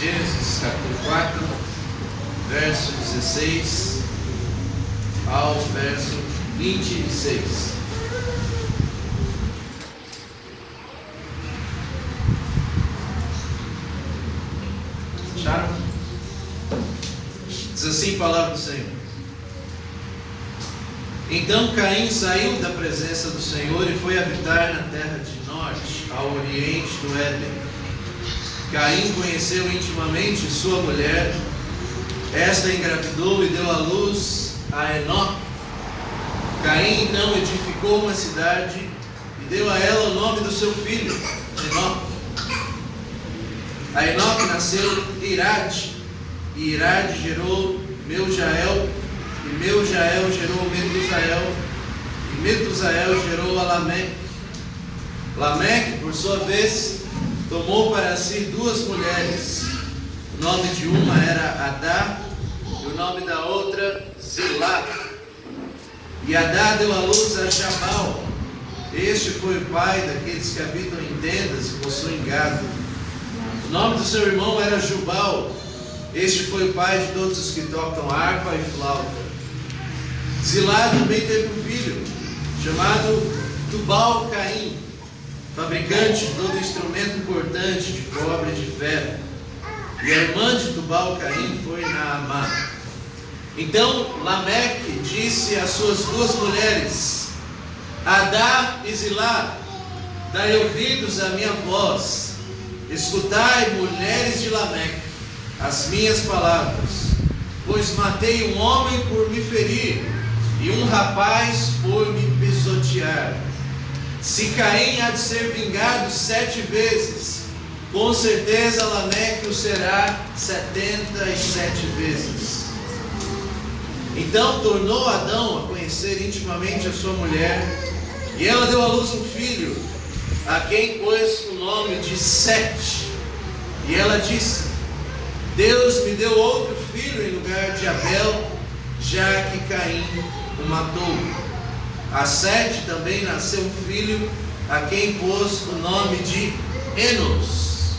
Gênesis capítulo 4, verso 16 ao verso 26. Acharam? Diz assim a palavra do Senhor. Então Caim saiu da presença do Senhor e foi habitar na terra de norte, ao oriente do Éden. Caim conheceu intimamente sua mulher. Esta engravidou e deu à luz a Enoque. Caim então edificou uma cidade e deu a ela o nome do seu filho, Enoque. A Enoque nasceu Irade, e Irade gerou Meujael, e Meujael gerou Metusael, e Metusael gerou a Lameque. Lameque, por sua vez, tomou para si duas mulheres. O nome de uma era Adá, e o nome da outra Zilá. E Adá deu à luz a Jabal. Este foi o pai daqueles que habitam em tendas e possuem gado. O nome do seu irmão era Jubal. Este foi o pai de todos os que tocam harpa e flauta. Zilá também teve um filho, chamado Tubal-Caim, fabricante de todo instrumento importante de cobre e de ferro. E a irmã de Tubal-Caim foi Naamá. Então Lameque disse às suas duas mulheres, Adá e Zilá, dai ouvidos à minha voz. Escutai, mulheres de Lameque, as minhas palavras, pois matei um homem por me ferir, e um rapaz por me pisotear. Se Caim há de ser vingado 7 vezes, com certeza Lameque o será 77 vezes. Então tornou Adão a conhecer intimamente a sua mulher, e ela deu à luz um filho, a quem pôs o nome de Sete. E ela disse, Deus me deu outro filho em lugar de Abel, já que Caim o matou. A Sete também nasceu um filho, a quem pôs o nome de Enos.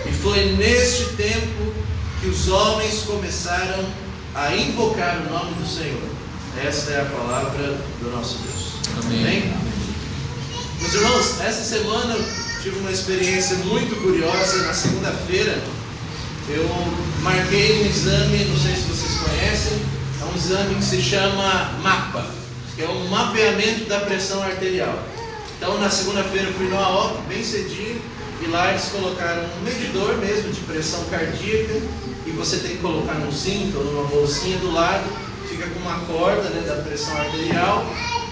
E foi neste tempo que os homens começaram a invocar o nome do Senhor. Esta é a palavra do nosso Deus. Amém? Meus irmãos, essa semana eu tive uma experiência muito curiosa. Na segunda-feira eu marquei um exame, não sei se vocês conhecem, é um exame que se chama MAPA, que é um mapeamento da pressão arterial. Então na segunda-feira eu fui no AOP, bem cedinho, e lá eles colocaram um medidor mesmo de pressão cardíaca, e você tem que colocar num cinto ou numa bolsinha do lado, fica com uma corda, né, da pressão arterial,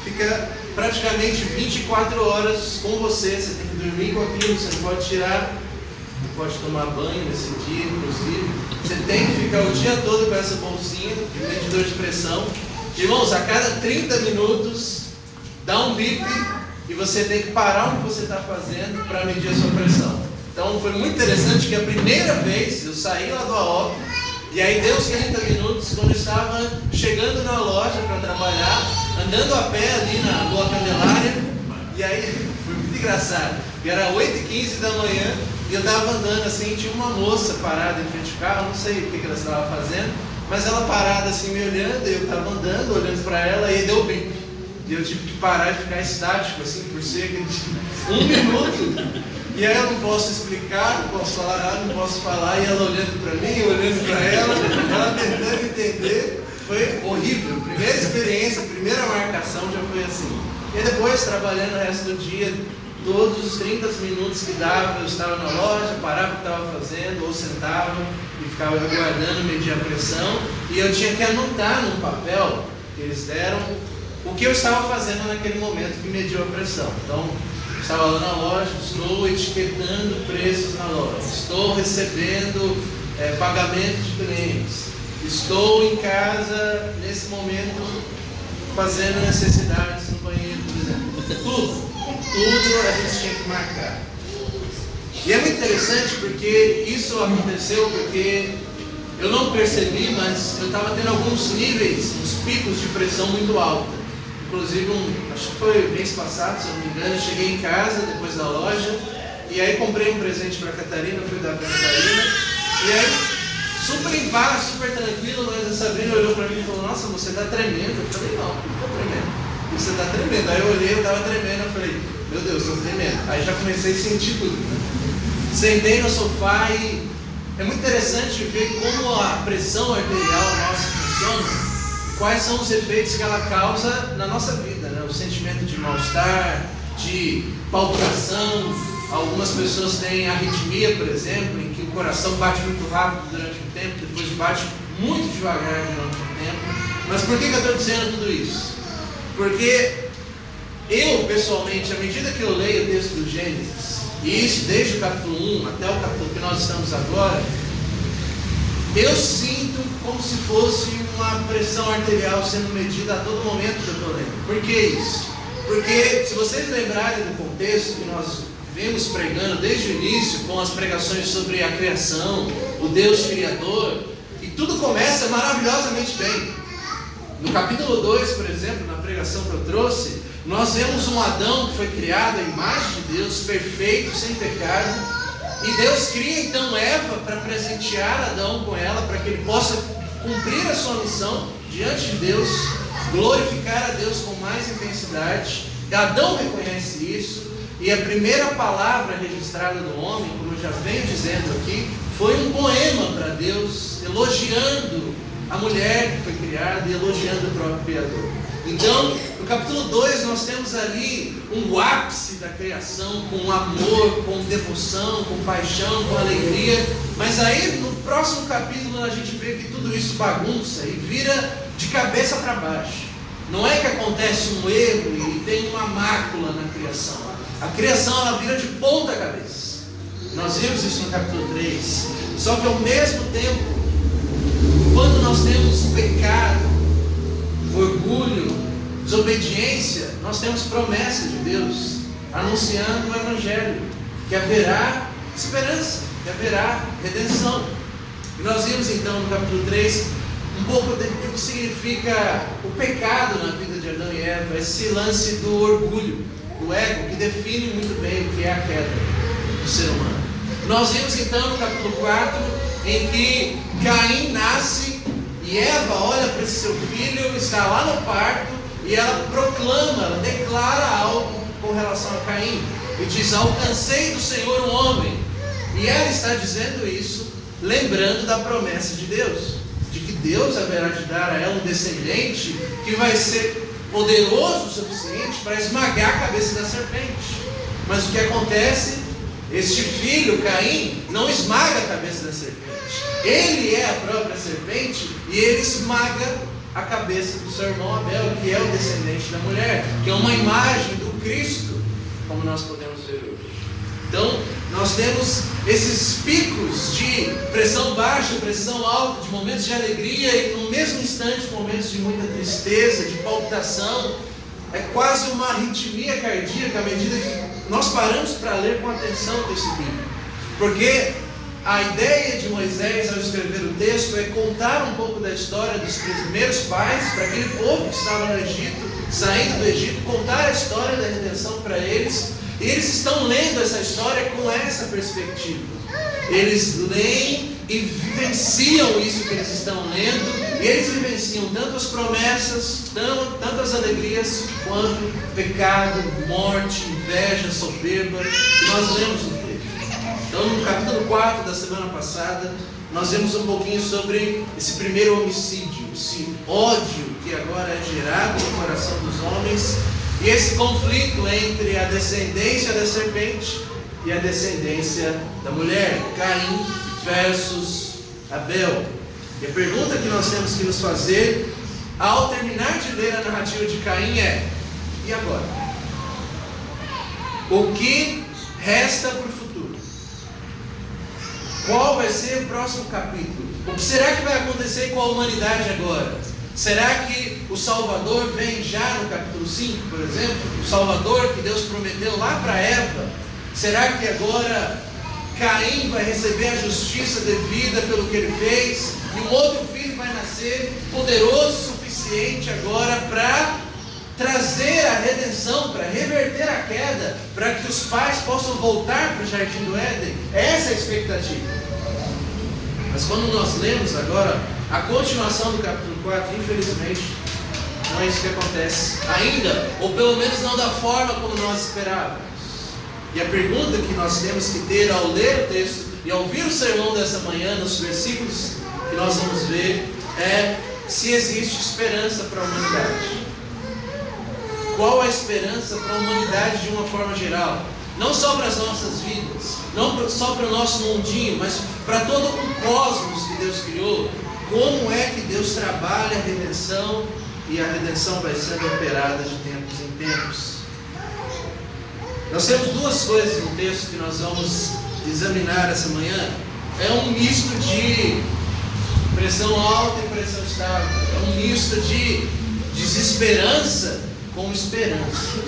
fica praticamente 24 horas com você, você tem que dormir com aquilo, você não pode tirar, não pode tomar banho nesse dia, inclusive, você tem que ficar o dia todo com essa bolsinha de medidor de pressão. Irmãos, a cada 30 minutos dá um bip e você tem que parar o que você está fazendo para medir a sua pressão. Então foi muito interessante que a primeira vez eu saí lá do AOP, e aí deu uns 30 minutos, quando eu estava chegando na loja para trabalhar, andando a pé ali na Rua Candelária, e aí foi muito engraçado, e era 8h15 da manhã, e eu estava andando assim, tinha uma moça parada em frente ao carro, não sei o que ela estava fazendo, mas ela parada assim me olhando, e eu estava andando, olhando para ela, e aí deu bip, e eu tive que parar e ficar estático assim, por cerca de 1 minuto, e aí eu não posso explicar, não posso falar nada, não posso falar, e ela olhando para mim, olhando para ela tentando entender. Foi horrível. Primeira experiência, primeira marcação já foi assim. E depois, trabalhando o resto do dia, todos os 30 minutos que dava, eu estava na loja, parava o que estava fazendo, ou sentava e ficava aguardando medir a pressão, e eu tinha que anotar num papel que eles deram o que eu estava fazendo naquele momento que mediu a pressão. Então, estava lá na loja, estou etiquetando preços na loja, estou recebendo pagamento de clientes, estou em casa nesse momento fazendo necessidades no banheiro, por exemplo. Tudo a gente tinha que marcar. E é muito interessante porque isso aconteceu porque eu não percebi, mas eu estava tendo alguns níveis, uns picos de pressão muito altos. Inclusive, acho que foi mês passado, se eu não me engano, eu cheguei em casa depois da loja, e aí comprei um presente para a Catarina, fui dar para a Catarina, E aí, super em paz, super tranquilo, mas a Sabrina olhou para mim e falou: nossa, você está tremendo. Eu falei: não estou tremendo. Você está tremendo. Aí eu olhei, eu estava tremendo. Eu falei: meu Deus, estou tremendo. Aí já comecei a sentir tudo, né? Sentei no sofá e é muito interessante ver como a pressão arterial nossa funciona. Quais são os efeitos que ela causa na nossa vida, né? O sentimento de mal-estar, de palpitação. Algumas pessoas têm arritmia, por exemplo, em que o coração bate muito rápido durante um tempo, depois bate muito devagar durante um tempo. Mas por que eu estou dizendo tudo isso? Porque eu, pessoalmente, à medida que eu leio o texto do Gênesis, e isso desde o capítulo 1 até o capítulo que nós estamos agora, eu sinto como se fosse uma pressão arterial sendo medida a todo momento que eu estou lendo. Por que isso? Porque, se vocês lembrarem do contexto que nós vemos pregando desde o início, com as pregações sobre a criação, o Deus Criador, e tudo começa maravilhosamente bem. No capítulo 2, por exemplo, na pregação que eu trouxe, nós vemos um Adão que foi criado à imagem de Deus, perfeito, sem pecado. E Deus cria então Eva para presentear Adão com ela, para que ele possa cumprir a sua missão diante de Deus, glorificar a Deus com mais intensidade. Adão reconhece isso, e a primeira palavra registrada do homem, como eu já venho dizendo aqui, foi um poema para Deus, elogiando a mulher que foi criada e elogiando o próprio Criador. Então, no capítulo 2 nós temos ali um ápice da criação, com amor, com devoção, com paixão, com alegria. Mas aí no próximo capítulo a gente vê que tudo isso bagunça e vira de cabeça para baixo. Não é que acontece um erro e tem uma mácula na criação. A criação ela vira de ponta cabeça. Nós vimos isso no capítulo 3. Só que ao mesmo tempo, quando nós temos pecado, orgulho, desobediência, nós temos promessa de Deus anunciando o Evangelho, que haverá esperança, que haverá redenção. E nós vimos então no capítulo 3 um pouco do que significa o pecado na vida de Adão e Eva, esse lance do orgulho, do ego, que define muito bem o que é a queda do ser humano. Nós vimos então no capítulo 4 em que Caim nasce e Eva olha para esse seu filho, está lá no parto, e ela proclama, ela declara algo com relação a Caim, e diz: alcancei do Senhor um homem. E ela está dizendo isso, lembrando da promessa de Deus, de que Deus haverá de dar a ela um descendente que vai ser poderoso o suficiente para esmagar a cabeça da serpente. Mas o que acontece? Este filho, Caim, não esmaga a cabeça da serpente. Ele é a própria serpente e ele esmaga a cabeça do seu irmão Abel, que é o descendente da mulher, que é uma imagem do Cristo, como nós podemos ver hoje. Então, nós temos esses picos de pressão baixa, pressão alta, de momentos de alegria e no mesmo instante momentos de muita tristeza, de palpitação. É quase uma arritmia cardíaca à medida que nós paramos para ler com atenção esse livro. Porque a ideia de Moisés ao escrever o texto é contar um pouco da história dos primeiros pais, para aquele povo que estava no Egito, saindo do Egito, contar a história da redenção para eles. E eles estão lendo essa história com essa perspectiva. Eles leem e vivenciam isso que eles estão lendo, e eles vivenciam tanto as promessas, tanto as alegrias, quanto pecado, morte, inveja, soberba, que nós lemos no texto. Então, no capítulo 4 da semana passada, nós vemos um pouquinho sobre esse primeiro homicídio, esse ódio que agora é gerado no coração dos homens, e esse conflito entre a descendência da serpente e a descendência da mulher, Caim versus Abel. E a pergunta que nós temos que nos fazer ao terminar de ler a narrativa de Caim é: e agora? O que resta para o futuro? Qual vai ser o próximo capítulo? O que será que vai acontecer com a humanidade agora? Será que o Salvador vem já no capítulo 5, por exemplo? O Salvador que Deus prometeu lá para Eva? Será que agora Caim vai receber a justiça devida pelo que ele fez? E um outro filho vai nascer poderoso o suficiente agora para trazer a redenção, para reverter a queda, para que os pais possam voltar para o jardim do Éden? Essa é a expectativa. Mas quando nós lemos agora a continuação do capítulo 4, infelizmente, não é isso que acontece ainda, ou pelo menos não da forma como nós esperávamos. E a pergunta que nós temos que ter ao ler o texto e ao ouvir o sermão dessa manhã, nos versículos que nós vamos ver, é se existe esperança para a humanidade. Qual a esperança para a humanidade de uma forma geral? Não só para as nossas vidas, não só para o nosso mundinho, mas para todo o cosmos que Deus criou. Como é que Deus trabalha a redenção, e a redenção vai sendo operada de tempos em tempos. Nós temos duas coisas no texto que nós vamos examinar essa manhã. É um misto de pressão alta e pressão estável. É um misto de desesperança com esperança.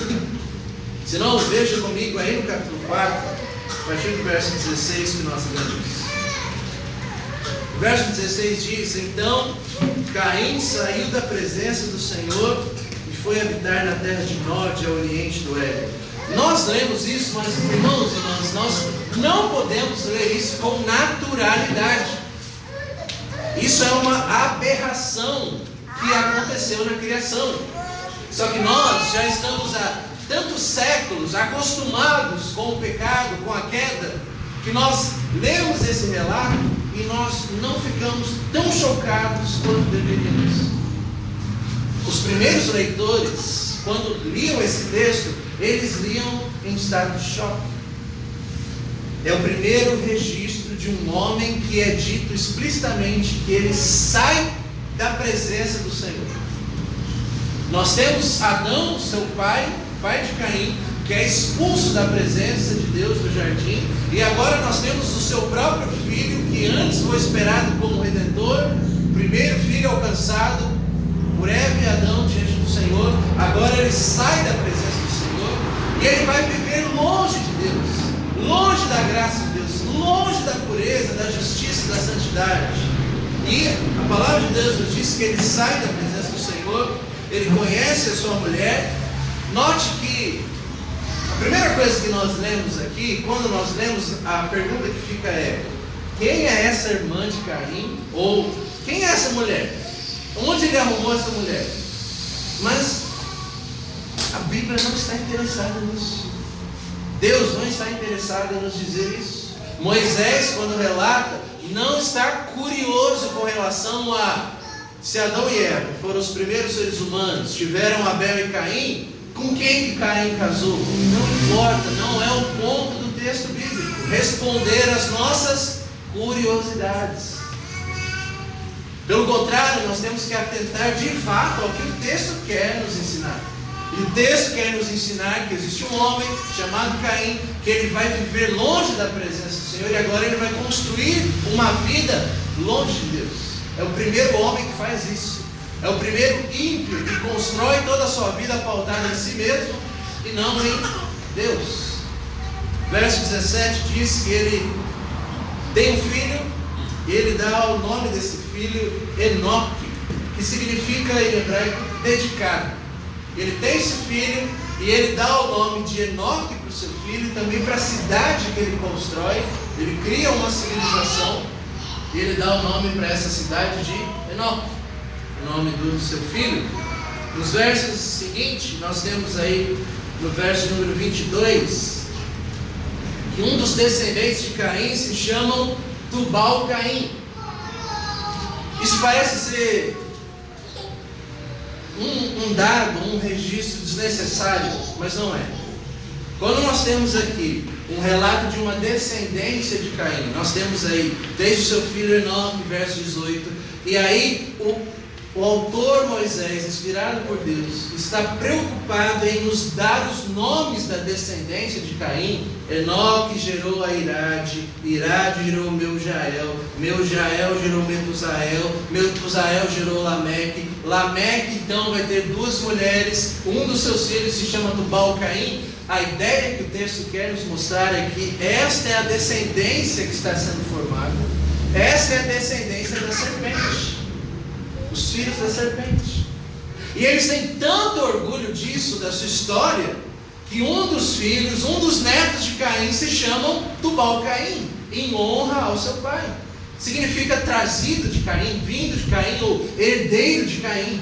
Se não, veja comigo aí no capítulo 4, a partir do verso 16 que nós lemos. O verso 16 diz: Então Caim saiu da presença do Senhor e foi habitar na terra de Nod, ao oriente do Éden. Nós lemos isso, mas irmãos e irmãs, nós não podemos ler isso com naturalidade. Isso é uma aberração que aconteceu na criação. Só que nós já estamos há tantos séculos acostumados com o pecado, com a queda, que nós lemos esse relato e nós não ficamos tão chocados quanto deveríamos. Os primeiros leitores, quando liam esse texto, eles liam em estado de choque. É o primeiro registro de um homem que é dito explicitamente que ele sai da presença do Senhor. Nós temos Adão, seu pai de Caim, que é expulso da presença de Deus do jardim, e agora nós temos o seu próprio filho, que antes foi esperado como Redentor, o primeiro filho alcançado por Eva e Adão diante do Senhor. Agora ele sai da presença do Senhor, e ele vai viver longe de Deus, longe da graça de Deus, longe da pureza, da justiça, da santidade. E a palavra de Deus nos diz que ele sai da presença do Senhor, ele conhece a sua mulher. Note que a primeira coisa que nós lemos aqui, quando nós lemos, a pergunta que fica é: quem é essa irmã de Caim? Ou quem é essa mulher? Onde ele arrumou essa mulher? Mas a Bíblia não está interessada nisso. Deus não está interessado em nos dizer isso. Moisés, quando relata, não está curioso com relação a se Adão e Eva foram os primeiros seres humanos, tiveram Abel e Caim, com quem que Caim casou? Não importa, não é o ponto do texto bíblico. Responder às nossas curiosidades. Pelo contrário, nós temos que atentar de fato ao que o texto quer nos ensinar. E o texto quer nos ensinar que existe um homem chamado Caim, que ele vai viver longe da presença do Senhor, e agora ele vai construir uma vida longe de Deus. É o primeiro homem que faz isso. É o primeiro ímpio que constrói toda a sua vida pautada em si mesmo e não em Deus. Verso 17 diz que ele tem um filho e ele dá o nome desse filho Enoque, que significa em hebraico dedicado. Ele tem esse filho e ele dá o nome de Enoque para o seu filho, e também para a cidade que ele constrói. Ele cria uma civilização e ele dá o nome para essa cidade de Enoque, o nome do seu filho. Nos versos seguintes, nós temos aí no verso número 22, que um dos descendentes de Caim se chamam Tubal-Caim. Isso parece ser um dado, um registro desnecessário, mas não é. Quando nós temos aqui um relato de uma descendência de Caim, nós temos aí desde o seu filho Enoque, verso 18, e aí o autor Moisés, inspirado por Deus, está preocupado em nos dar os nomes da descendência de Caim. Enoque gerou a Irade, Irade gerou Meujael, Meujael gerou Metusael, Metusael gerou Lameque, Lameque então vai ter duas mulheres, um dos seus filhos se chama Tubal-Caim. A ideia que o texto quer nos mostrar é que esta é a descendência que está sendo formada, esta é a descendência da serpente, os filhos da serpente. E eles têm tanto orgulho disso, da sua história, que um dos filhos, um dos netos de Caim se chamam Tubal-Caim, em honra ao seu pai. significa trazido de Caim, vindo de Caim ou herdeiro de Caim.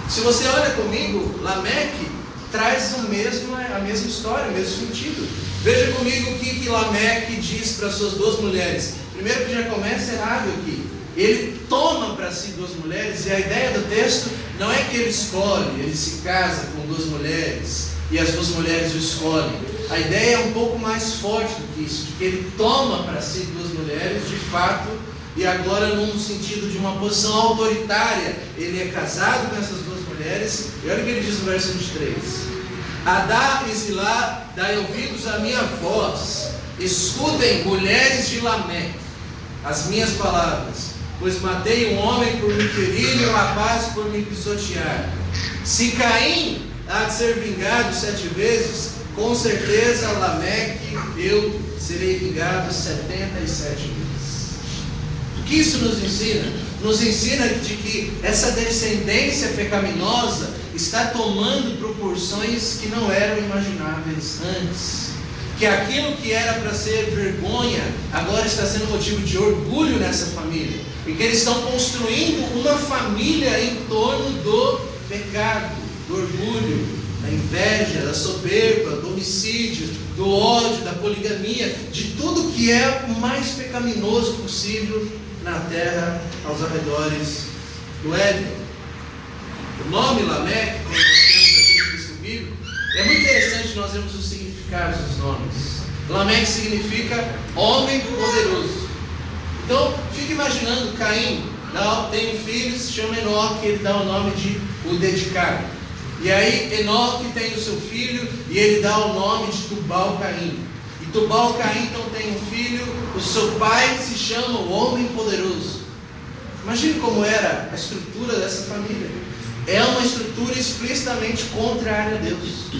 Se você olha comigo, Lameque traz a mesma história, o mesmo sentido. Veja comigo o que Lameque diz para suas duas mulheres. Primeiro que já começa errado aqui. Ele toma para si duas mulheres, e a ideia do texto não é que ele escolhe, ele se casa com duas mulheres e as duas mulheres o escolhem. A ideia é um pouco mais forte do que isso, de que ele toma para si duas mulheres de fato, e agora num sentido de uma posição autoritária. Ele é casado com essas duas mulheres, e olha o que ele diz no verso 23: Adá e Zilá, dai ouvidos à minha voz, escutem, mulheres de Lameque, as minhas palavras. Pois matei um homem por me ferir e um rapaz por me pisotear. Se Caim há de ser vingado 7 vezes, com certeza Lameque eu serei vingado 77 vezes. O que isso nos ensina? Nos ensina de que essa descendência pecaminosa está tomando proporções que não eram imagináveis antes. Que aquilo que era para ser vergonha, agora está sendo motivo de orgulho nessa família. E que eles estão construindo uma família em torno do pecado, do orgulho, da inveja, da soberba, do homicídio, do ódio, da poligamia, de tudo que é o mais pecaminoso possível na terra, aos arredores do Éden. O nome Lameque, como nós temos aqui no texto bíblico, é muito interessante nós vemos os significados dos nomes. Lameque significa homem poderoso. Então, fica imaginando, Caim tem um filho, se chama Enoque, ele dá o nome de o dedicado. E aí, Enoque tem o seu filho, e ele dá o nome de Tubal-Caim. E Tubal-Caim então tem um filho, o seu pai se chama o homem poderoso. Imagine como era a estrutura dessa família. É uma estrutura explicitamente contrária a Deus.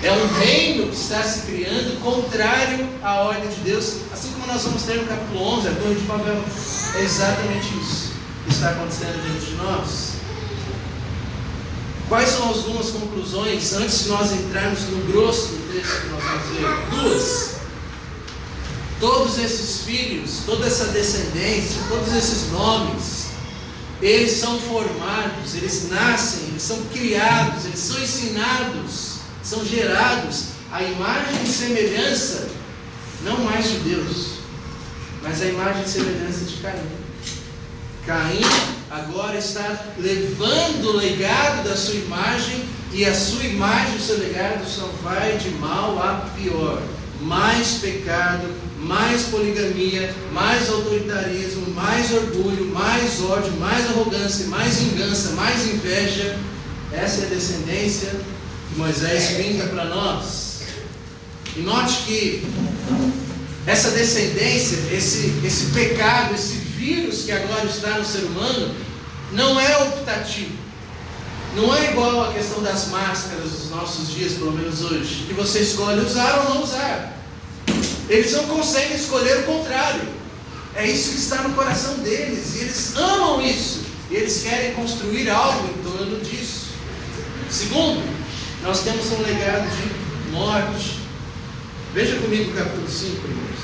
É um reino que está se criando contrário à ordem de Deus, assim como nós vamos ter no capítulo 11, a Torre de Babel. É exatamente isso que está acontecendo diante de nós. Quais são algumas conclusões antes de nós entrarmos no grosso do texto que nós vamos ver? 2. Todos esses filhos, toda essa descendência, todos esses nomes, eles são formados, eles nascem, eles são criados, eles são ensinados, são gerados à imagem e semelhança, não mais de Deus, mas a imagem e semelhança de Caim. Caim agora está levando o legado da sua imagem, e a sua imagem, o seu legado só vai de mal a pior. Mais pecado, mais poligamia, mais autoritarismo, mais orgulho, mais ódio, mais arrogância, mais vingança, mais inveja. Essa é a descendência que Moisés pinta para nós. E note que essa descendência, esse pecado, esse vírus que agora está no ser humano, não é optativo. Não é igual a questão das máscaras dos nossos dias, pelo menos hoje, que você escolhe usar ou não usar. Eles não conseguem escolher o contrário. É isso que está no coração deles, e eles amam isso, e eles querem construir algo em torno disso. Segundo, nós temos um legado de morte. Veja comigo o capítulo 5, irmãos.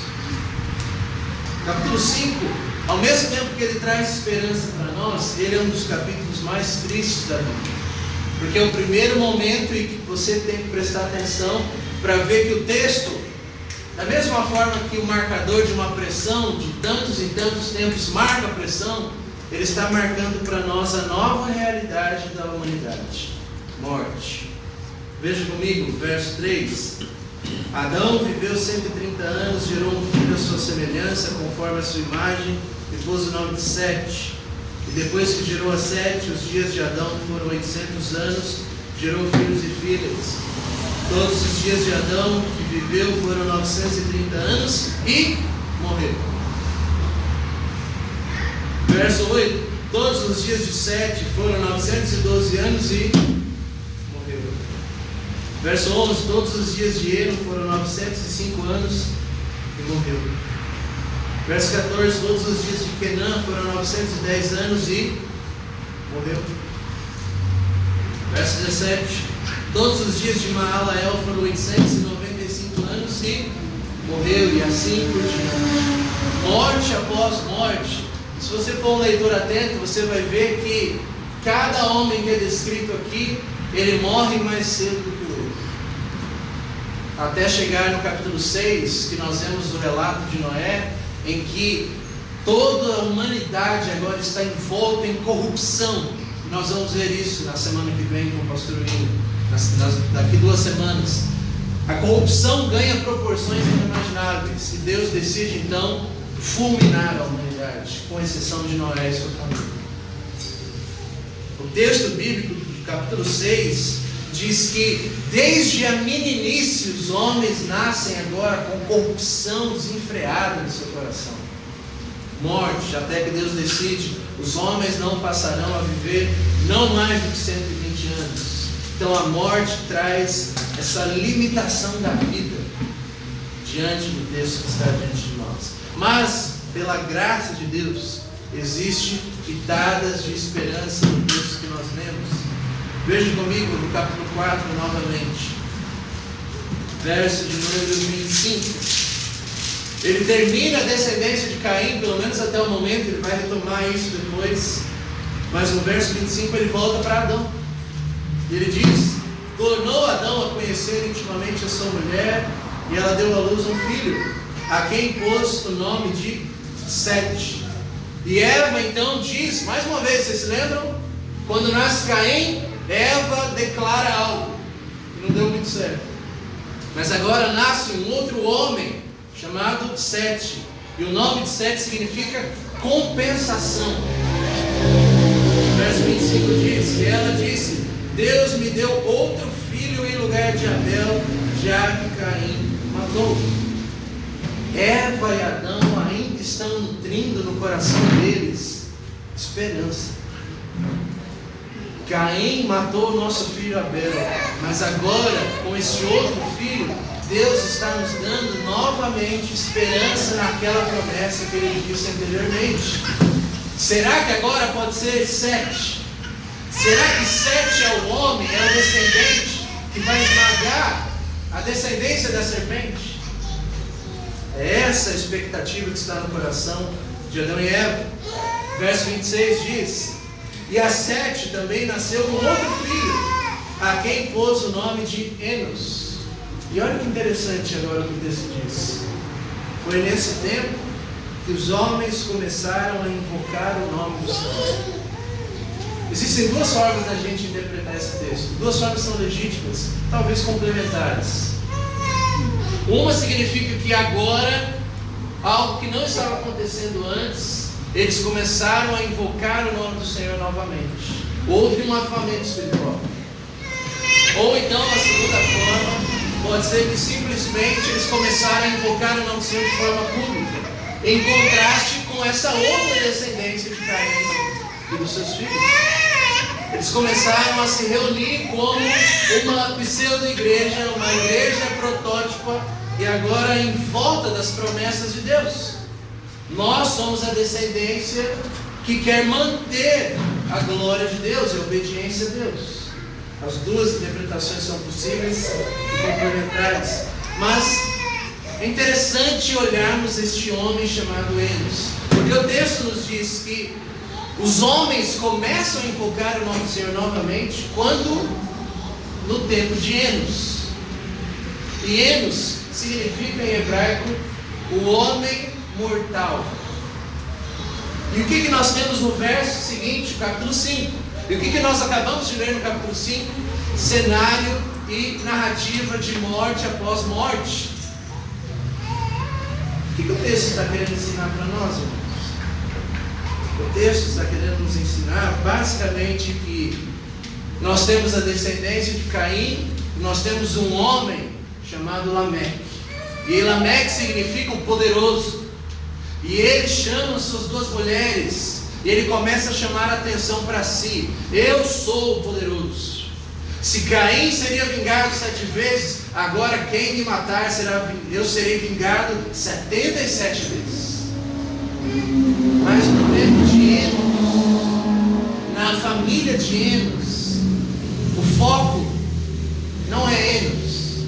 Capítulo 5, ao mesmo tempo que ele traz esperança para nós, ele é um dos capítulos mais tristes da Bíblia. Porque é o primeiro momento em que você tem que prestar atenção para ver que o texto, da mesma forma que o marcador de uma pressão de tantos e tantos tempos marca a pressão, ele está marcando para nós a nova realidade da humanidade: morte. Veja comigo, verso 3. Adão viveu 130 anos, gerou um filho à sua semelhança, conforme a sua imagem, e pôs o nome de Sete. E depois que gerou a Sete, os dias de Adão foram 800 anos, gerou filhos e filhas. Todos os dias de Adão que viveu foram 930 anos e morreu. Verso 8. Todos os dias de Sete foram 912 anos e morreu. Verso 11. Todos os dias de Eno foram 905 anos e morreu. Verso 14. Todos os dias de Quenã foram 910 anos e morreu. Verso 17. Todos os dias de Maalael foram 895 anos e morreu, e assim por diante. Morte após morte. você for um leitor atento, você vai ver que cada homem que é descrito aqui, ele morre mais cedo do que o outro. Até chegar no capítulo 6, que nós vemos o relato de Noé, em que toda a humanidade agora está envolta em corrupção. Nós vamos ver isso na semana que vem com o pastor William, daqui 2 semanas. A corrupção ganha proporções inimagináveis e Deus decide então fulminar a humanidade, com exceção de Noé e sua família. O texto bíblico do capítulo 6 diz que desde a meninice os homens nascem agora com corrupção desenfreada no seu coração. Morte, até que Deus decide, os homens não passarão a viver não mais do que 120 anos. Então a morte traz essa limitação da vida diante do texto que está diante de nós. Mas, pela graça de Deus, existem pitadas de esperança no texto que nós lemos. Veja comigo no capítulo 4 novamente, verso de número 25. Ele termina a descendência de Caim, pelo menos até o momento, ele vai retomar isso depois. Mas no verso 25 ele volta para Adão. Ele diz: tornou Adão a conhecer intimamente a sua mulher, e ela deu à luz um filho, a quem pôs o nome de Sete. E Eva então diz, mais uma vez, vocês se lembram? Quando nasce Caim, Eva declara algo, que não deu muito certo. Mas agora nasce um outro homem, chamado Sete. E o nome de Sete significa compensação. Verso 25 diz, e ela disse: Deus me deu outro filho em lugar de Abel, já que Caim matou. Eva e Adão ainda estão nutrindo no coração deles esperança. Caim matou o nosso filho Abel, mas agora, com esse outro filho, Deus está nos dando novamente esperança naquela promessa que Ele disse anteriormente. Será que agora pode ser Sete? Será que Sete é o homem, é o descendente que vai esmagar a descendência da serpente? É essa a expectativa que está no coração de Adão e Eva. Verso 26 diz: e a Sete também nasceu um outro filho, a quem pôs o nome de Enos. E olha que interessante agora o que o texto diz. Foi nesse tempo que os homens começaram a invocar o nome do Senhor. Existem 2 formas da gente interpretar esse texto. 2 formas são legítimas, talvez complementares. Uma significa que agora, algo que não estava acontecendo antes, eles começaram a invocar o nome do Senhor novamente. Houve um avivamento espiritual. Ou então, a segunda forma, pode ser que simplesmente eles começaram a invocar o nome do Senhor de forma pública, em contraste com essa outra descendência de Caim e dos seus filhos. Eles começaram a se reunir como uma pseudo-igreja, uma igreja protótipa, e agora em volta das promessas de Deus. Nós somos a descendência que quer manter a glória de Deus, a obediência a Deus. As 2 interpretações são possíveis e complementares. Mas é interessante olharmos este homem chamado Enos, porque o texto nos diz que os homens começam a invocar o nome do Senhor novamente quando? No tempo de Enos. E Enos significa em hebraico o homem mortal. E o que nós temos no verso seguinte, capítulo 5? E o que nós acabamos de ler no capítulo 5? Cenário e narrativa de morte após morte. O que o texto está querendo ensinar para nós, irmãos? O texto está querendo nos ensinar basicamente que nós temos a descendência de Caim, nós temos um homem chamado Lameque. E Lameque significa o poderoso. E ele chama suas 2 mulheres, e ele começa a chamar a atenção para si. Eu sou o poderoso. Se Caim seria vingado 7 vezes, agora quem me matar eu serei vingado 77 vezes. Mas no tempo de Enos, na família de Enos, o foco não é Enos,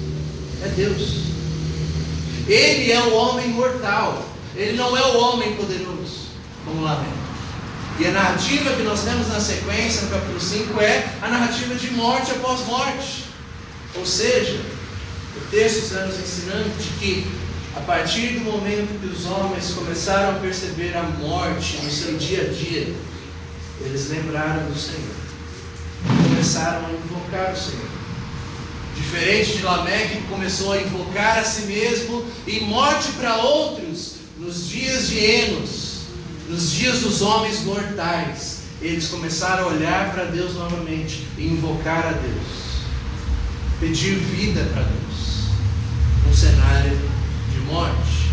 é Deus. Ele é o homem mortal. Ele não é o homem poderoso, como Lameque. E a narrativa que nós temos na sequência, no capítulo 5, é a narrativa de morte após morte. Ou seja, o texto está nos ensinando de que, a partir do momento que os homens começaram a perceber a morte no seu dia a dia, eles lembraram do Senhor, começaram a invocar o Senhor. Diferente de Lameque, que começou a invocar a si mesmo e morte para outros, nos dias de Enos, nos dias dos homens mortais, eles começaram a olhar para Deus novamente e invocar a Deus, pedir vida para Deus, num cenário de morte.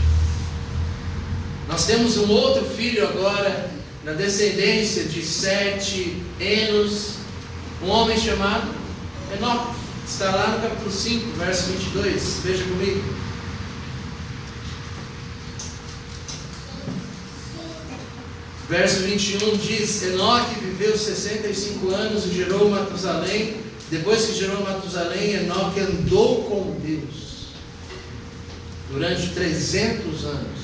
Nós temos um outro filho agora, na descendência de Sete, Enos, um homem chamado Enoque. Está lá no capítulo 5, verso 22, veja comigo. Verso 21 diz: Enoque viveu 65 anos e gerou Matusalém. Depois que gerou Matusalém, Enoque andou com Deus durante 300 anos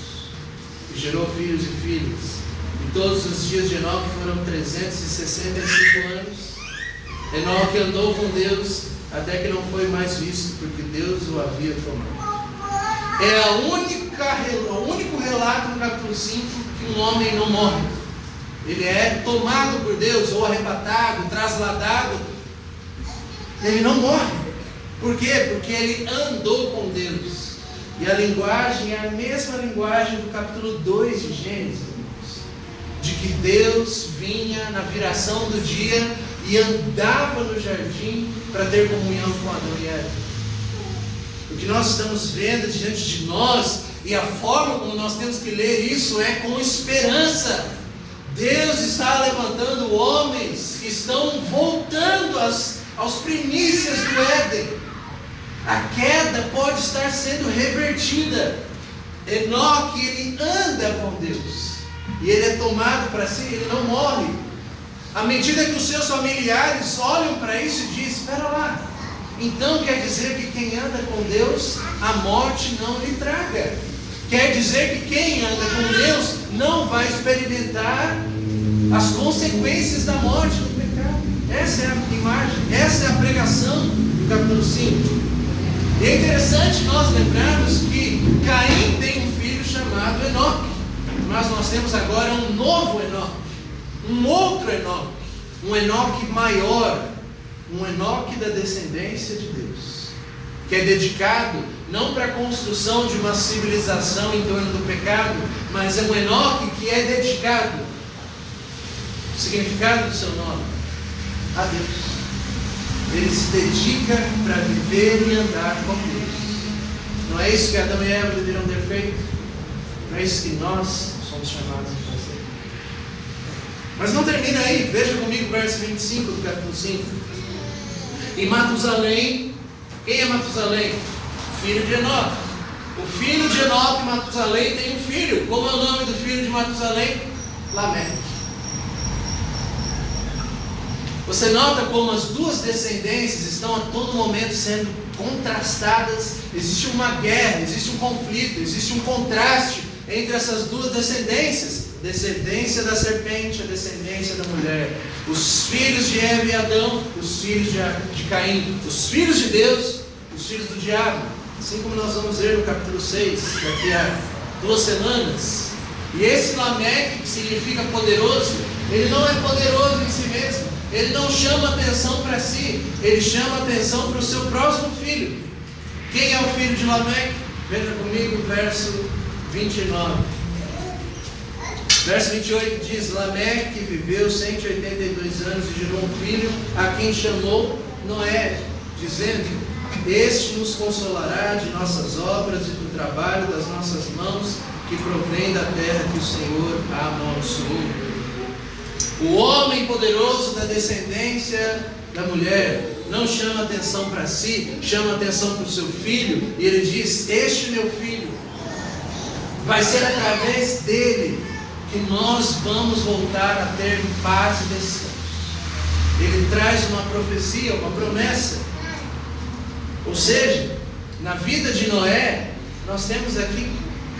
e gerou filhos e filhas. E todos os dias de Enoque foram 365 anos. Enoque andou com Deus até que não foi mais visto, porque Deus o havia tomado. É o único relato no capítulo 5 que um homem não morre. Ele é tomado por Deus, ou arrebatado, trasladado. Ele não morre. Por quê? Porque ele andou com Deus. E a linguagem é a mesma linguagem do capítulo 2 de Gênesis, de que Deus vinha na viração do dia e andava no jardim para ter comunhão com Adão e Eva. O que nós estamos vendo diante de nós, e a forma como nós temos que ler isso, é com esperança. Deus está levantando homens que estão voltando aos primícias do Éden. A queda pode estar sendo revertida. Enoque, ele anda com Deus, e ele é tomado para si, ele não morre. À medida que os seus familiares olham para isso e dizem: espera lá, então quer dizer que quem anda com Deus, a morte não lhe traga. Quer dizer que quem anda com Deus não vai experimentar as consequências da morte do pecado. Essa é a imagem, essa é a pregação do capítulo 5. E é interessante nós lembrarmos que Caim tem um filho chamado Enoque, mas nós temos agora um novo Enoque, um outro Enoque, um Enoque maior, um Enoque da descendência de Deus, que é dedicado não para a construção de uma civilização em torno do pecado, mas é um Enoque que é dedicado, o significado do seu nome, a Deus. Ele se dedica para viver e andar com Deus. Não é isso que Adão e Eva deveriam ter feito? Não é isso que nós somos chamados a fazer? Mas não termina aí. Veja comigo o verso 25 do capítulo 5. E Matusalém, quem é Matusalém? Filho de Enoque. O filho de Enoque, Matusalém, tem um filho. Como é o nome do filho de Matusalém? Lameque. Você nota como as duas descendências estão a todo momento sendo contrastadas. Existe uma guerra, existe um conflito, existe um contraste entre essas duas descendências. Descendência da serpente, a descendência da mulher. Os filhos de Eva e Adão, os filhos de Caim. Os filhos de Deus, os filhos do diabo. Assim como nós vamos ver no capítulo 6, daqui a 2 semanas. E esse Lameque, que significa poderoso, ele não é poderoso em si mesmo. Ele não chama atenção para si, ele chama atenção para o seu próximo filho. Quem é o filho de Lameque? Veja comigo o verso 29. Verso 28 diz: Lameque viveu 182 anos e gerou um filho, a quem chamou Noé, dizendo: Este nos consolará de nossas obras e do trabalho das nossas mãos, que provém da terra que o Senhor amaldiçoou. O homem poderoso da descendência da mulher não chama atenção para si, chama atenção para o seu filho, e ele diz: Este meu filho, vai ser através dele que nós vamos voltar a ter paz e descanso. Ele traz uma profecia, uma promessa. Ou seja, na vida de Noé, nós temos aqui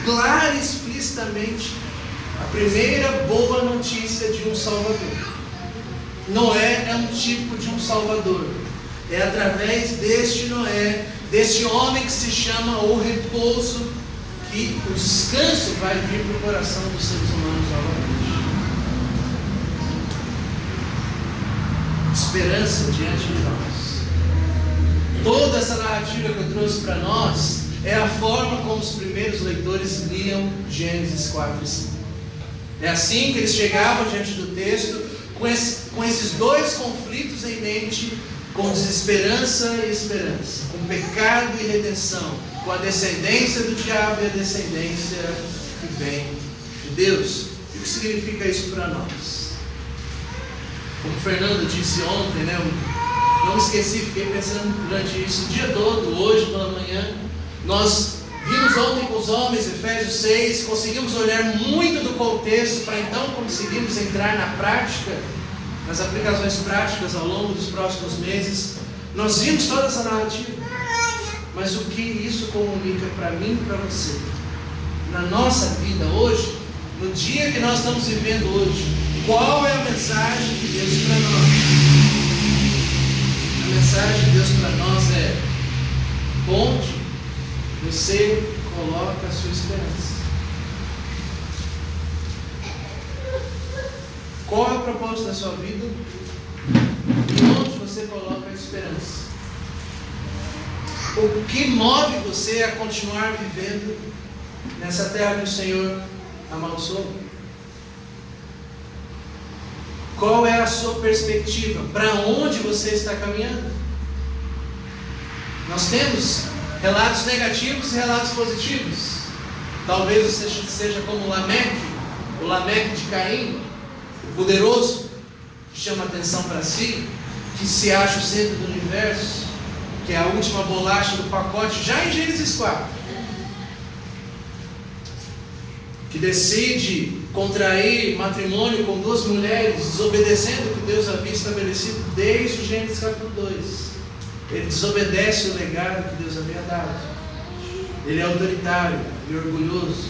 clara e explicitamente A primeira boa notícia de um Salvador. Noé é um tipo de um Salvador. É através deste Noé, deste homem que se chama o repouso, que o descanso vai vir para o coração dos seres humanos novamente. Esperança diante de nós. Toda essa narrativa que eu trouxe para nós é a forma como os primeiros leitores liam Gênesis 4 e 5. É assim que eles chegavam diante do texto, com esses dois conflitos em mente, com desesperança e esperança, com pecado e redenção, com a descendência do diabo e a descendência que vem de Deus. E o que significa isso para nós? Como o Fernando disse ontem, eu não esqueci, fiquei pensando durante isso o dia todo, hoje pela manhã. Nós vimos ontem com os homens, Efésios 6, conseguimos olhar muito do contexto para então conseguirmos entrar na prática, nas aplicações práticas ao longo dos próximos meses. Nós vimos toda essa narrativa, mas o que isso comunica para mim e para você, na nossa vida hoje, no dia que nós estamos vivendo hoje? Qual é a mensagem de Deus para nós? A mensagem de Deus para nós é: onde você coloca a sua esperança? Qual é o propósito da sua vida? E onde você coloca a esperança? O que move você a continuar vivendo nessa terra que o Senhor amaldiçoou? Qual é a sua perspectiva? Para onde você está caminhando? Nós temos relatos negativos e relatos positivos. Talvez você seja como Lameque, o Lameque de Caim, o poderoso, que chama atenção para si, que se acha o centro do universo, que é a última bolacha do pacote, já em Gênesis 4, que decide contrair matrimônio com duas mulheres, desobedecendo o que Deus havia estabelecido desde Gênesis capítulo 2. Ele desobedece o legado que Deus havia dado. Ele é autoritário e orgulhoso.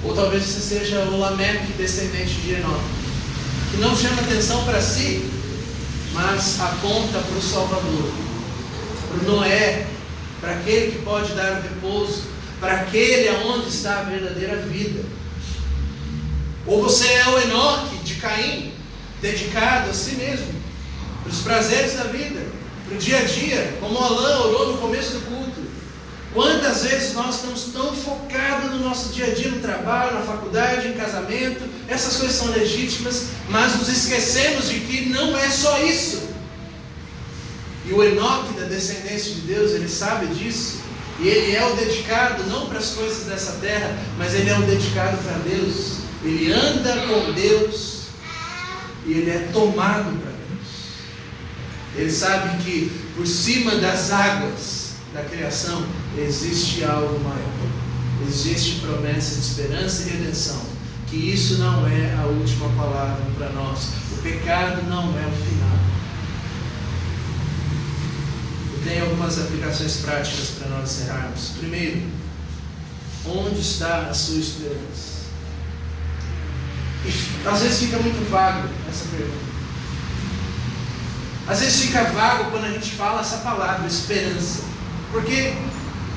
Ou talvez você seja o Lameque, descendente de Enoque, que não chama atenção para si, mas aponta para o Salvador, para o Noé, para aquele que pode dar o repouso, para aquele aonde está a verdadeira vida. Ou você é o Enoque de Caim, dedicado a si mesmo, para os prazeres da vida, para o dia a dia, como o Alan orou no começo do culto. Quantas vezes nós estamos tão focados no nosso dia a dia, no trabalho, na faculdade, em casamento, essas coisas são legítimas, mas nos esquecemos de que não é só isso. E o Enoque, da descendência de Deus, ele sabe disso, e ele é o dedicado não para as coisas dessa terra, mas ele é o dedicado para Deus. Ele anda com Deus e ele é tomado para Deus. Ele sabe que por cima das águas da criação existe algo maior, existe promessa de esperança e redenção, que isso não é a última palavra para nós, o pecado não é o final. Eu tenho algumas aplicações práticas para nós encerrarmos. Primeiro, onde está a sua esperança? E às vezes fica muito vago essa pergunta. Às vezes fica vago quando a gente fala essa palavra, esperança, porque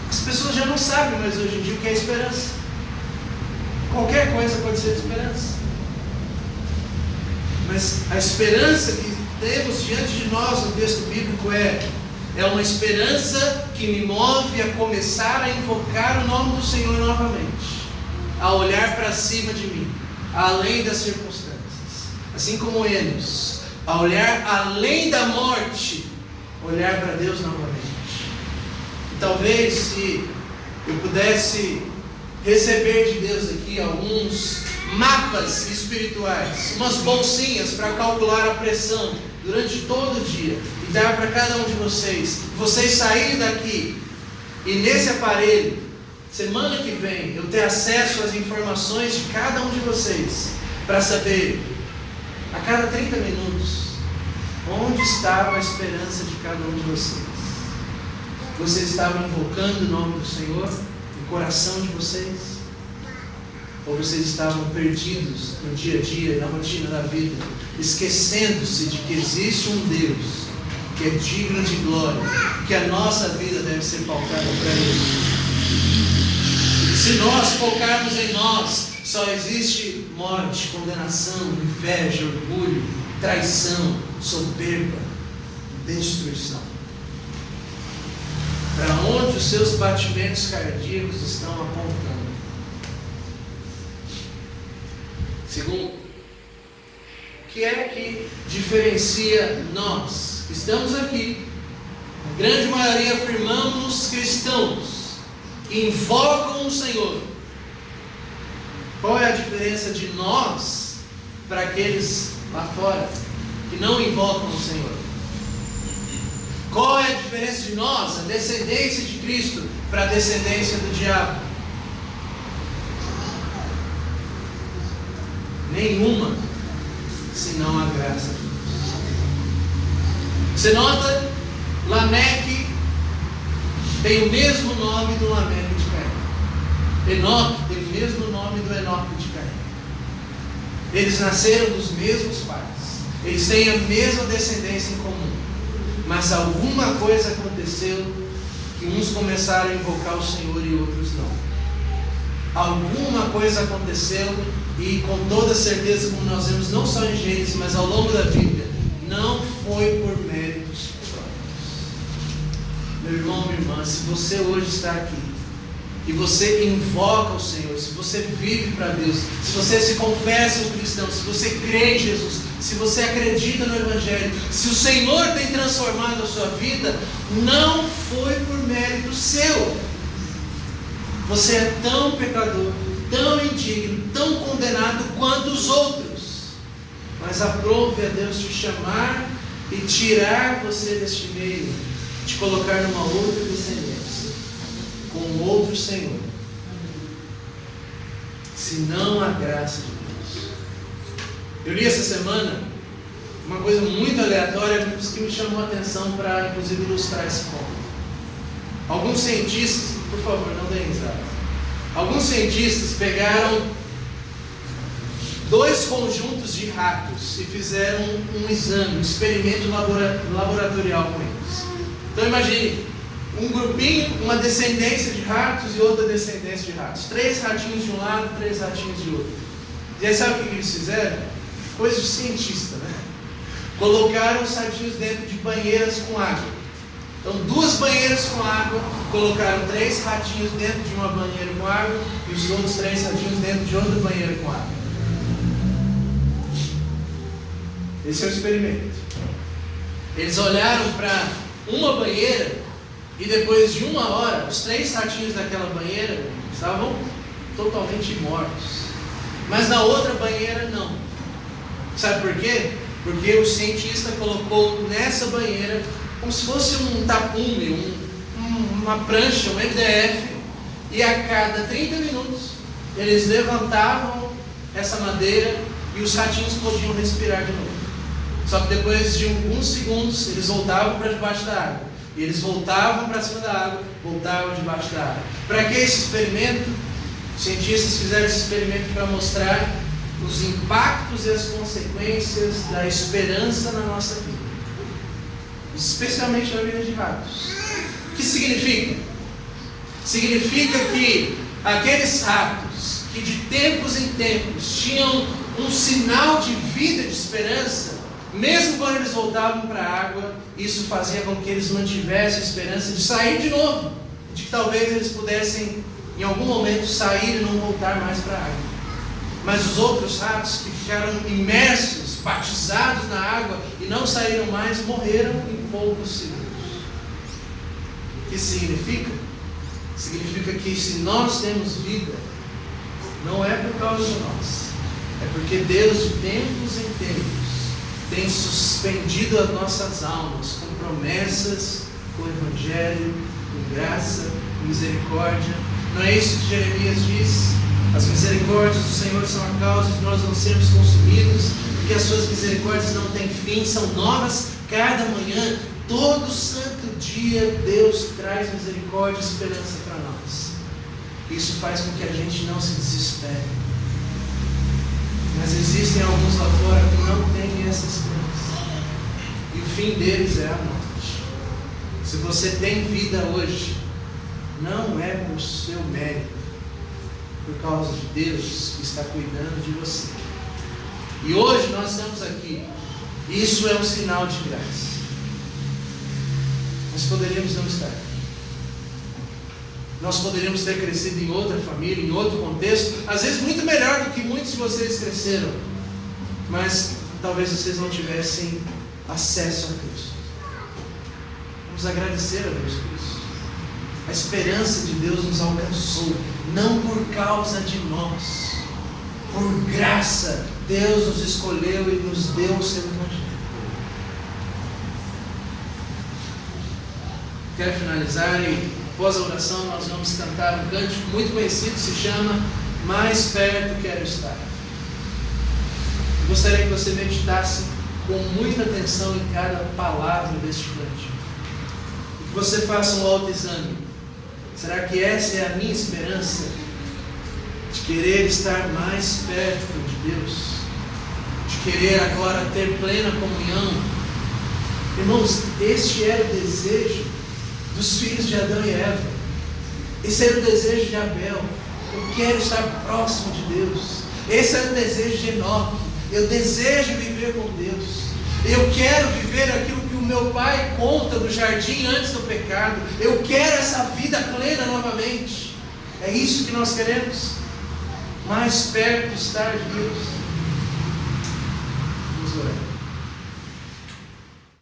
as pessoas já não sabem mais hoje em dia o que é esperança. Qualquer coisa pode ser esperança. Mas a esperança que temos diante de nós no texto bíblico é uma esperança que me move a começar a invocar o nome do Senhor novamente, a olhar para cima de mim, além das circunstâncias, assim como Enos, a olhar além da morte, olhar para Deus novamente. E talvez se eu pudesse receber de Deus aqui alguns mapas espirituais, umas bolsinhas para calcular a pressão durante todo o dia, e dar para cada um de vocês saírem daqui e nesse aparelho, semana que vem, eu ter acesso às informações de cada um de vocês, para saber, a cada 30 minutos, onde estava a esperança de cada um de vocês. Vocês estavam invocando o nome do Senhor no coração de vocês? Ou vocês estavam perdidos no dia a dia, na rotina da vida, esquecendo-se de que existe um Deus que é digno de glória, que a nossa vida deve ser pautada para Ele. E se nós focarmos em nós, só existe morte, condenação, inveja, orgulho, traição, soberba, destruição. Para onde os seus batimentos cardíacos estão apontando? Segundo, o que é que diferencia nós, que estamos aqui, a grande maioria afirmamos cristãos, que invocam o Senhor? Qual é a diferença de nós para aqueles lá fora que não invocam o Senhor? Qual é a diferença de nós, a descendência de Cristo, para a descendência do diabo? Nenhuma, senão a graça de Deus. Você nota, Lameque tem o mesmo nome do Lameque de Caim. Enoque tem o mesmo nome do Enoque de Caim. Eles nasceram dos mesmos pais. Eles têm a mesma descendência em comum. Mas alguma coisa aconteceu que uns começaram a invocar o Senhor e outros não. Alguma coisa aconteceu e com toda certeza, como nós vemos não só em Gênesis, mas ao longo da Bíblia, não foi por méritos próprios. Meu irmão, minha irmã, se você hoje está aqui e você invoca o Senhor, se você vive para Deus, se você se confessa um cristão, se você crê em Jesus, se você acredita no Evangelho, se o Senhor tem transformado a sua vida, não foi por mérito seu. Você é tão pecador, tão indigno, tão condenado quanto os outros. Mas aprove a Deus te chamar e tirar você deste meio, te colocar numa outra descendência, com outro Senhor, senão a graça de Deus. Eu li essa semana uma coisa muito aleatória que me chamou a atenção para, inclusive, ilustrar esse ponto. Alguns cientistas, por favor, não deem risada. Alguns cientistas pegaram 2 conjuntos de ratos e fizeram um exame, um experimento laboratorial com eles. Então imagine, um grupinho, uma descendência de ratos e outra descendência de ratos. 3 ratinhos de um lado, 3 ratinhos de outro. E aí sabe o que eles fizeram? Coisa de cientista, né? Colocaram os ratinhos dentro de banheiras com água. Então 2 banheiras com água, colocaram 3 ratinhos dentro de uma banheira com água e os outros 3 ratinhos dentro de outra banheira com água. Esse é o experimento. Eles olharam para uma banheira e depois de 1 hora, os 3 ratinhos daquela banheira estavam totalmente mortos. Mas na outra banheira não. Sabe por quê? Porque o cientista colocou nessa banheira como se fosse um tapume, uma prancha, um MDF, e a cada 30 minutos eles levantavam essa madeira e os ratinhos podiam respirar de novo. Só que depois de alguns segundos eles voltavam para debaixo da água, e eles voltavam para cima da água, voltavam debaixo da água. Para que esse experimento? Os cientistas fizeram esse experimento para mostrar os impactos e as consequências da esperança na nossa vida, especialmente na vida de ratos. O que significa? Significa que aqueles ratos que de tempos em tempos tinham um sinal de vida, de esperança, mesmo quando eles voltavam para a água, isso fazia com que eles mantivessem a esperança de sair de novo, de que talvez eles pudessem em algum momento sair e não voltar mais para a água. Mas os outros ratos que ficaram imersos, batizados na água e não saíram mais, morreram em poucos segundos. O que significa? Significa que se nós temos vida, não é por causa de nós, é porque Deus de tempos em tempos tem suspendido as nossas almas com promessas, com Evangelho, com graça, com misericórdia. Não é isso que Jeremias diz? As misericórdias do Senhor são a causa de nós não sermos consumidos, porque as suas misericórdias não têm fim, são novas cada manhã. Todo santo dia Deus traz misericórdia e esperança para nós. Isso faz com que a gente não se desespere. Mas existem alguns lá fora que não têm essa esperança. E o fim deles é a morte. Se você tem vida hoje, não é por seu mérito, por causa de Deus que está cuidando de você. E hoje nós estamos aqui. Isso é um sinal de graça. Nós poderíamos não estar. Nós poderíamos ter crescido em outra família, em outro contexto, às vezes muito melhor do que muitos de vocês cresceram, mas talvez vocês não tivessem acesso a Cristo. Vamos agradecer a Deus por isso. A esperança de Deus nos alcançou, não por causa de nós, por graça. Deus nos escolheu e nos deu o seu Evangelho. Quero finalizar e após a oração nós vamos cantar um cântico muito conhecido, se chama Mais Perto Quero Estar. Eu gostaria que você meditasse com muita atenção em cada palavra deste cântico. E que você faça um autoexame. Será que essa é a minha esperança? De querer estar mais perto de Deus? De querer agora ter plena comunhão? Irmãos, este era o desejo dos filhos de Adão e Eva. Esse era o desejo de Abel. Eu quero estar próximo de Deus. Esse era o desejo de Enoque. Eu desejo viver com Deus. Eu quero viver aquilo que o meu pai conta do jardim antes do pecado. Eu quero essa vida plena novamente. É isso que nós queremos. Mais perto estar de Deus. Vamos orar.